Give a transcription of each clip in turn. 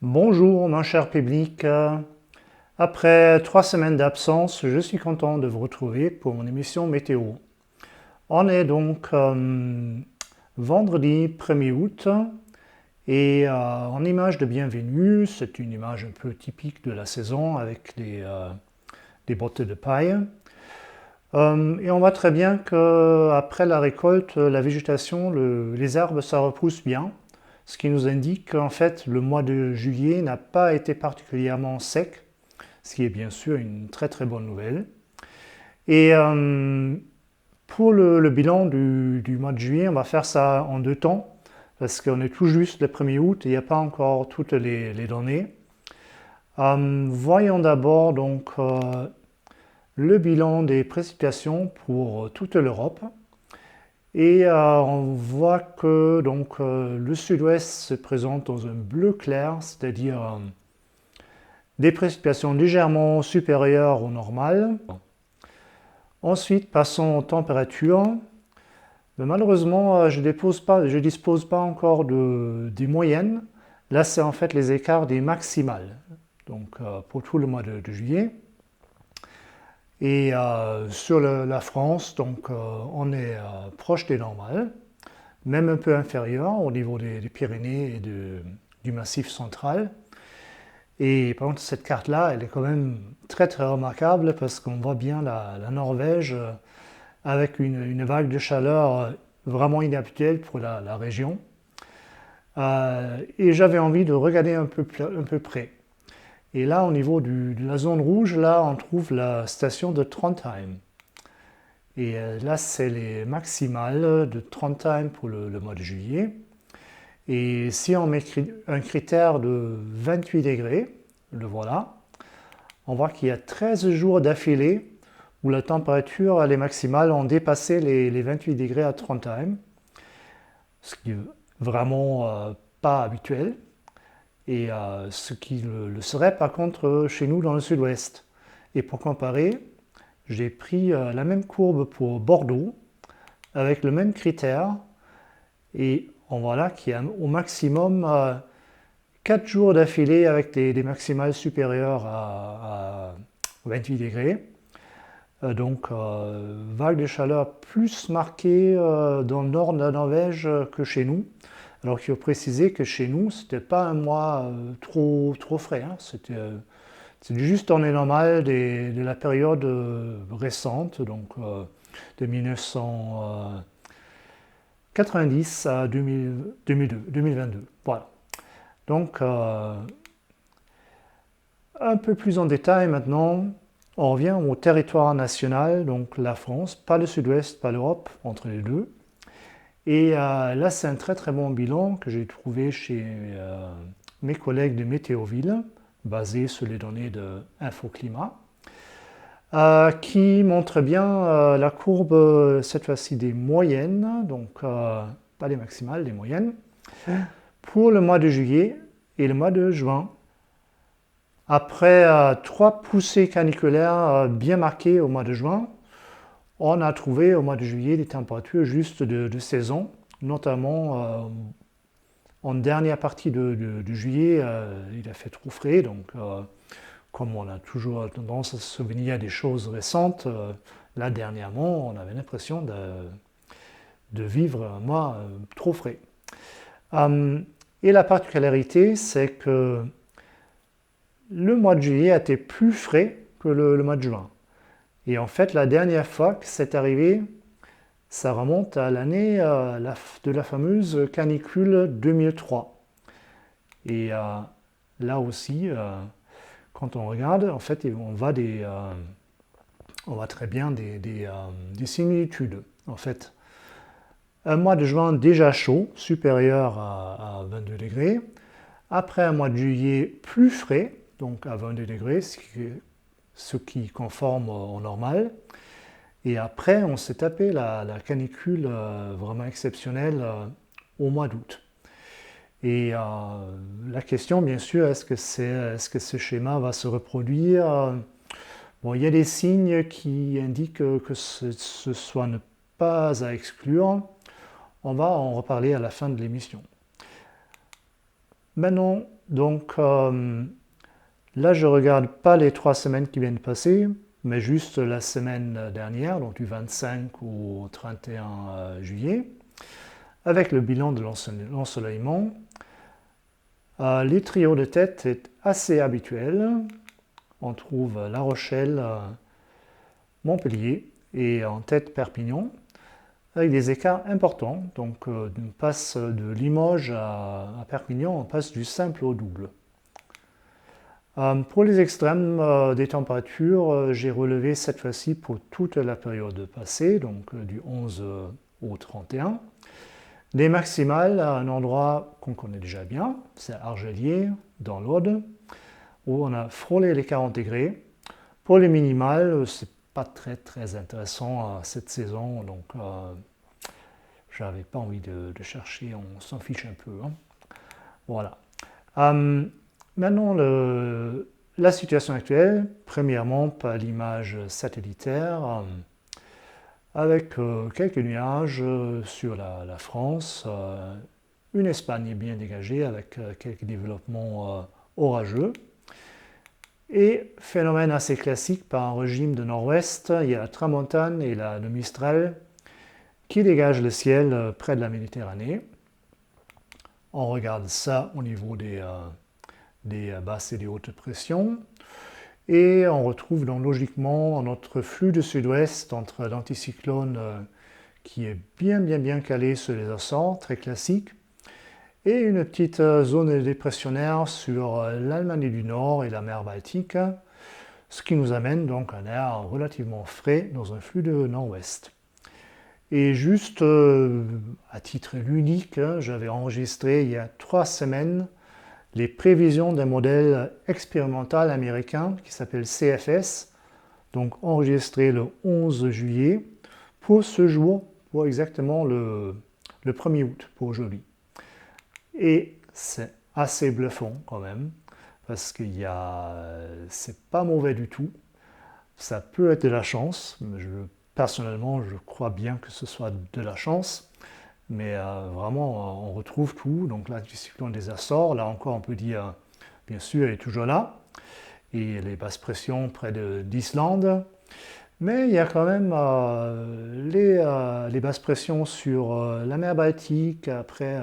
Bonjour mon cher public, après 3 semaines d'absence, je suis content de vous retrouver pour mon émission météo. On est donc vendredi 1er août et en image de bienvenue, c'est une image un peu typique de la saison avec des bottes de paille. Et on voit très bien qu'après la récolte, la végétation, les arbres, ça repousse bien. Ce qui nous indique qu'en fait le mois de juillet n'a pas été particulièrement sec, ce qui est bien sûr une très très bonne nouvelle. Et pour le bilan du mois de juillet, on va faire ça en 2 temps, parce qu'on est tout juste le 1er août et il n'y a pas encore toutes les données. Voyons d'abord donc le bilan des précipitations pour toute l'Europe. Et on voit que donc, le sud-ouest se présente dans un bleu clair, c'est-à-dire des précipitations légèrement supérieures au normal. Ensuite, passons aux températures. Mais malheureusement, je ne dispose pas encore des moyennes. Là, c'est en fait les écarts des maximales, donc pour tout le mois de juillet. Et sur la France, donc, on est proche des normales, même un peu inférieur au niveau des Pyrénées et du Massif central. Et par contre, cette carte-là, elle est quand même très très remarquable parce qu'on voit bien la Norvège avec une vague de chaleur vraiment inhabituelle pour la région. Et j'avais envie de regarder un peu près. Et là, au niveau de la zone rouge, là, on trouve la station de Trondheim. Et là, c'est les maximales de Trondheim pour le mois de juillet. Et si on met un critère de 28 degrés, le voilà, on voit qu'il y a 13 jours d'affilée où la température, les maximales ont dépassé les 28 degrés à Trondheim, ce qui est vraiment pas habituel. Et ce qui le serait par contre chez nous dans le sud-ouest. Et pour comparer, j'ai pris la même courbe pour Bordeaux, avec le même critère, et on voit là qu'il y a au maximum 4 jours d'affilée avec des maximales supérieures à 28 degrés. Donc vague de chaleur plus marquée dans le nord de la Norvège que chez nous. Alors qu'il faut préciser que chez nous, c'était pas un mois trop frais. Hein. C'était juste en est normal de la période récente, donc de 1990 à 2022. Voilà. Donc, un peu plus en détail maintenant, on revient au territoire national, donc la France, pas le sud-ouest, pas l'Europe, entre les deux. Et là, c'est un très très bon bilan que j'ai trouvé chez mes collègues de Météoville, basé sur les données de Infoclimat, qui montre bien la courbe, cette fois-ci des moyennes, donc pas les maximales, les moyennes, pour le mois de juillet et le mois de juin. Après 3 poussées caniculaires bien marquées au mois de juin, on a trouvé au mois de juillet des températures juste de saison, notamment en dernière partie de juillet, il a fait trop frais, donc comme on a toujours tendance à se souvenir des choses récentes, là dernièrement, on avait l'impression de vivre un mois trop frais. Et la particularité, c'est que le mois de juillet a été plus frais que le mois de juin. Et en fait, la dernière fois que c'est arrivé, ça remonte à l'année de la fameuse canicule 2003. Et là aussi, quand on regarde, en fait, on voit très bien des similitudes. En fait, un mois de juin déjà chaud, supérieur à 22 degrés. Après un mois de juillet plus frais, donc à 22 degrés, ce qui conforme au normal. Et après, on s'est tapé la canicule vraiment exceptionnelle au mois d'août. Et la question, bien sûr, est-ce que ce schéma va se reproduire? Bon, il y a des signes qui indiquent que ce soit ne pas à exclure. On va en reparler à la fin de l'émission. Maintenant, donc, là, je ne regarde pas les 3 semaines qui viennent de passer, mais juste la semaine dernière, donc du 25 au 31 juillet, avec le bilan de l'ensoleillement. Les trios de tête est assez habituel. On trouve La Rochelle, Montpellier et en tête Perpignan, avec des écarts importants. Donc on passe de Limoges à Perpignan, on passe du simple au double. Pour les extrêmes des températures, j'ai relevé cette fois-ci pour toute la période passée, donc du 11 au 31. Les maximales à un endroit qu'on connaît déjà bien, c'est Argelier, dans l'Aude, où on a frôlé les 40 degrés. Pour les minimales, c'est pas très intéressant cette saison, donc j'avais pas envie de chercher, on s'en fiche un peu. Hein. Voilà. Maintenant, la situation actuelle, premièrement par l'image satellitaire, avec quelques nuages sur la France, une Espagne bien dégagée avec quelques développements orageux. Et phénomène assez classique par un régime de nord-ouest, il y a la tramontane et le mistral qui dégagent le ciel près de la Méditerranée. On regarde ça au niveau des basses et des hautes pressions. Et on retrouve donc logiquement notre flux de sud-ouest entre l'anticyclone qui est bien calé sur les Açores, très classique, et une petite zone dépressionnaire sur l'Allemagne du Nord et la mer Baltique, ce qui nous amène donc un air relativement frais dans un flux de nord-ouest. Et juste à titre ludique, j'avais enregistré il y a 3 semaines les prévisions d'un modèle expérimental américain qui s'appelle CFS, donc enregistré le 11 juillet, pour ce jour, pour exactement le 1er août, pour aujourd'hui. Et c'est assez bluffant quand même, parce que c'est pas mauvais du tout. Ça peut être de la chance, personnellement je crois bien que ce soit de la chance, mais vraiment on retrouve tout. Donc là, du cyclone des Açores, là encore on peut dire, bien sûr, elle est toujours là, et les basses pressions près d'Islande. Mais il y a quand même les basses pressions sur la mer Baltique, après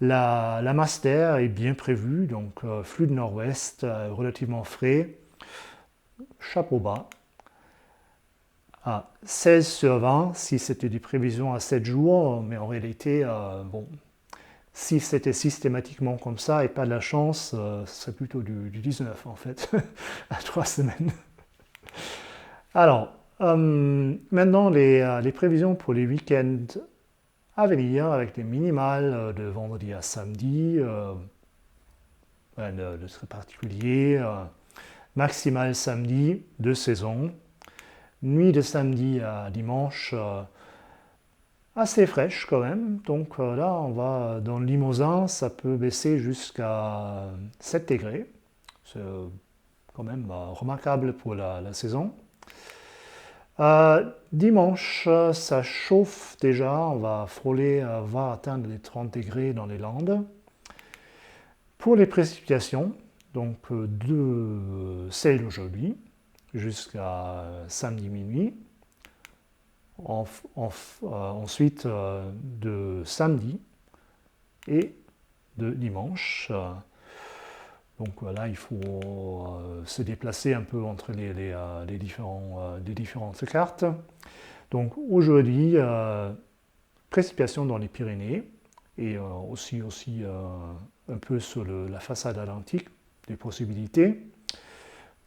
la masse d'air est bien prévue, donc flux de nord-ouest relativement frais, chapeau bas. À 16 sur 20, si c'était des prévisions à 7 jours, mais en réalité, bon, si c'était systématiquement comme ça et pas de la chance, ce serait plutôt du 19 en fait, à 3 semaines. Alors, maintenant les prévisions pour les week-ends à venir avec des minimales de vendredi à samedi, de très particulier, maximale samedi de saison, nuit de samedi à dimanche assez fraîche quand même. Donc là, on va dans le Limousin, ça peut baisser jusqu'à 7 degrés. C'est quand même remarquable pour la saison. Dimanche, ça chauffe déjà, on va frôler, va atteindre les 30 degrés dans les Landes. Pour les précipitations, donc de celles d'aujourd'hui jusqu'à samedi minuit, ensuite de samedi et de dimanche. Donc voilà, il faut se déplacer un peu entre les différentes cartes. Donc aujourd'hui, précipitations dans les Pyrénées et aussi un peu sur la façade atlantique, des possibilités.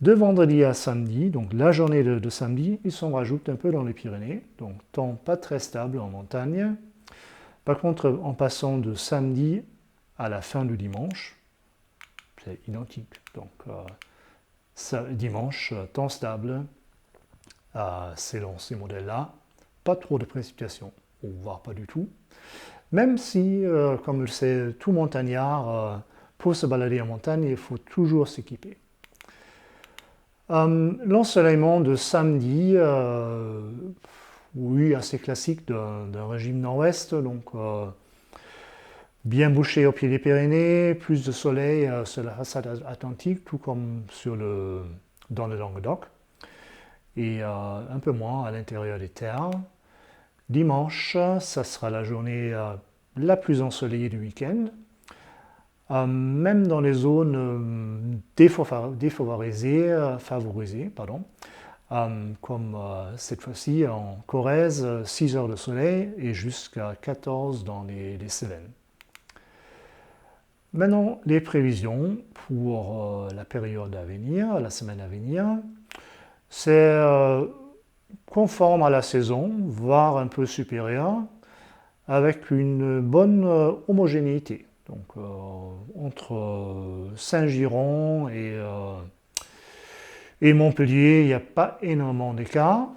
De vendredi à samedi, donc la journée de samedi, ils s'en rajoutent un peu dans les Pyrénées, donc temps pas très stable en montagne. Par contre, en passant de samedi à la fin du dimanche, c'est identique. Donc dimanche, temps stable, selon ces modèles-là, pas trop de précipitations, ou voire pas du tout. Même si, comme le sait tout montagnard, pour se balader en montagne, il faut toujours s'équiper. L'ensoleillement de samedi, oui, assez classique d'un régime nord-ouest, donc bien bouché au pied des Pyrénées, plus de soleil sur la façade atlantique, tout comme dans le Languedoc, et un peu moins à l'intérieur des terres. Dimanche, ça sera la journée la plus ensoleillée du week-end. Même dans les zones défavorisées, favorisées, comme cette fois-ci en Corrèze, 6 heures de soleil et jusqu'à 14 dans les Cévennes. Maintenant, les prévisions pour la période à venir, la semaine à venir, c'est conforme à la saison, voire un peu supérieur, avec une bonne homogénéité. Donc entre Saint-Giron et Montpellier, il n'y a pas énormément d'écart.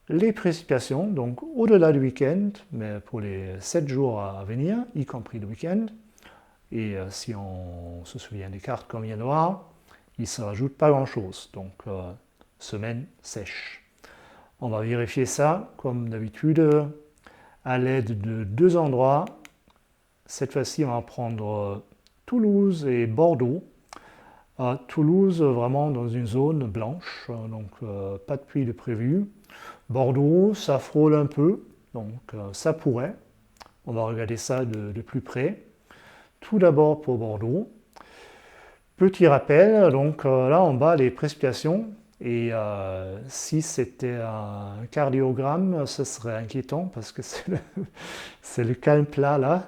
Les précipitations, donc au-delà du week-end, mais pour les 7 jours à venir, y compris le week-end, et si on se souvient des cartes qu'on vient de voir, il ne se rajoute pas grand-chose. Donc semaine sèche. On va vérifier ça, comme d'habitude, à l'aide de 2 endroits. Cette fois-ci, on va prendre Toulouse et Bordeaux. Toulouse, vraiment dans une zone blanche, donc pas de pluie de prévu. Bordeaux, ça frôle un peu, donc ça pourrait. On va regarder ça de plus près. Tout d'abord pour Bordeaux. Petit rappel, donc là en bas les précipitations, et si c'était un cardiogramme, ce serait inquiétant parce que c'est le calme plat là.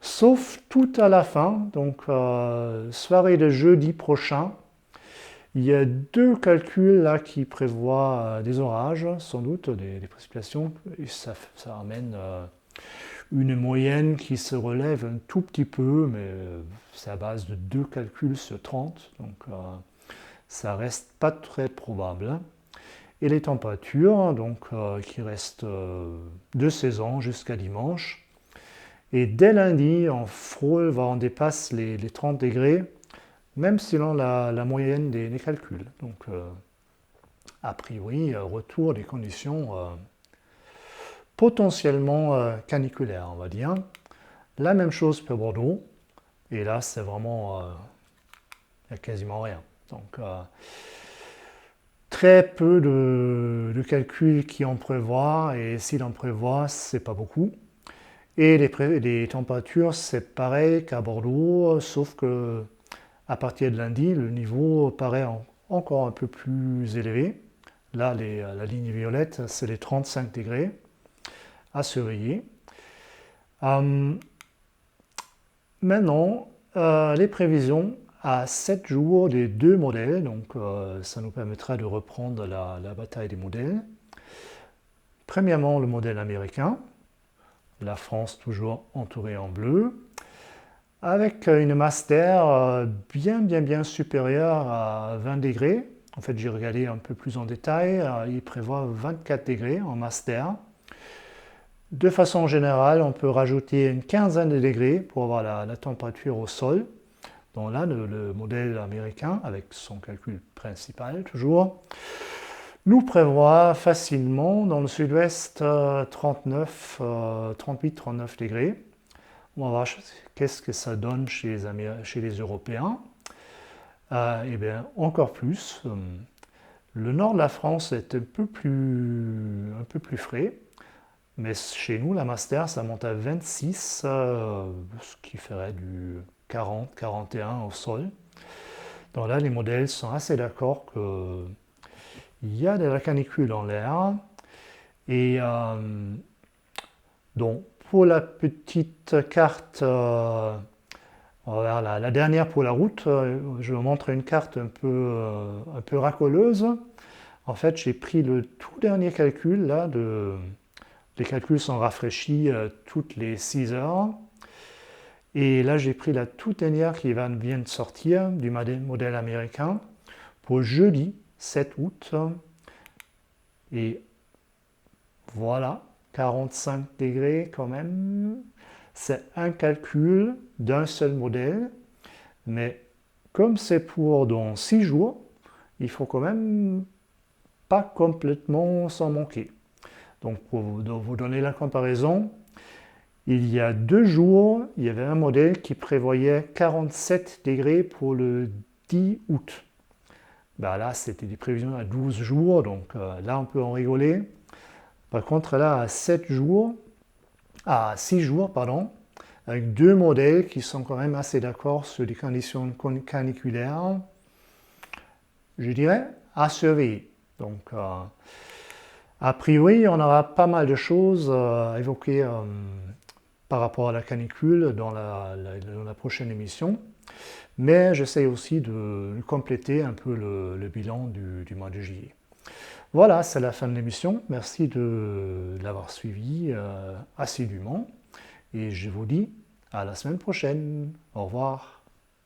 Sauf tout à la fin, donc soirée de jeudi prochain, il y a 2 calculs là qui prévoient des orages, sans doute, des précipitations, et ça amène une moyenne qui se relève un tout petit peu, mais c'est à base de 2 calculs sur 30, donc ça reste pas très probable. Et les températures, donc qui restent de saison jusqu'à dimanche. Et dès lundi, on frôle, on dépasse les 30 degrés, même selon la moyenne des calculs. Donc, a priori, retour des conditions potentiellement caniculaires, on va dire. La même chose pour Bordeaux. Et là, c'est vraiment, il n'y a quasiment rien. Donc, très peu de calculs qui en prévoient, et s'il en prévoit, c'est pas beaucoup. Et les températures, c'est pareil qu'à Bordeaux, sauf que à partir de lundi, le niveau paraît encore un peu plus élevé. Là, la ligne violette, c'est les 35 degrés à surveiller. Maintenant, les prévisions à 7 jours des 2 modèles, donc ça nous permettra de reprendre la bataille des modèles. Premièrement, le modèle américain, la France toujours entourée en bleu, avec une masse d'air bien supérieure à 20 degrés. En fait, j'ai regardé un peu plus en détail, il prévoit 24 degrés en masse d'air. De façon générale, on peut rajouter une quinzaine de degrés pour avoir la température au sol. Donc là, le modèle américain, avec son calcul principal toujours, nous prévoit facilement dans le sud-ouest 38-39 degrés. On va voir qu'est-ce que ça donne chez les Européens. Eh bien, encore plus. Le nord de la France est un peu plus frais, mais chez nous, la masse d'air, ça monte à 26, ce qui ferait du 40-41 au sol. Donc là, les modèles sont assez d'accord qu'il y a de la canicule dans l'air. Et donc, pour la petite carte, on va voir la dernière pour la route, je vous montre une carte un peu racoleuse. En fait, j'ai pris le tout dernier calcul, là, les calculs sont rafraîchis toutes les 6 heures. Et là, j'ai pris la toute dernière qui vient de sortir du modèle américain pour jeudi 7 août. Et voilà, 45 degrés quand même. C'est un calcul d'un seul modèle, mais comme c'est pour dans 6 jours, il faut quand même pas complètement s'en manquer. Donc pour vous donner la comparaison, Il y a 2 jours, il y avait un modèle qui prévoyait 47 degrés pour le 10 août. Ben là, c'était des prévisions à 12 jours, donc là, on peut en rigoler. Par contre, là, à 6 jours, pardon, avec 2 modèles qui sont quand même assez d'accord sur les conditions caniculaires, je dirais à surveiller. Donc, a priori, on aura pas mal de choses à évoquer par rapport à la canicule dans la prochaine émission. Mais j'essaie aussi de compléter un peu le bilan du mois de juillet. Voilà, c'est la fin de l'émission. Merci de l'avoir suivi assidûment. Et je vous dis à la semaine prochaine. Au revoir.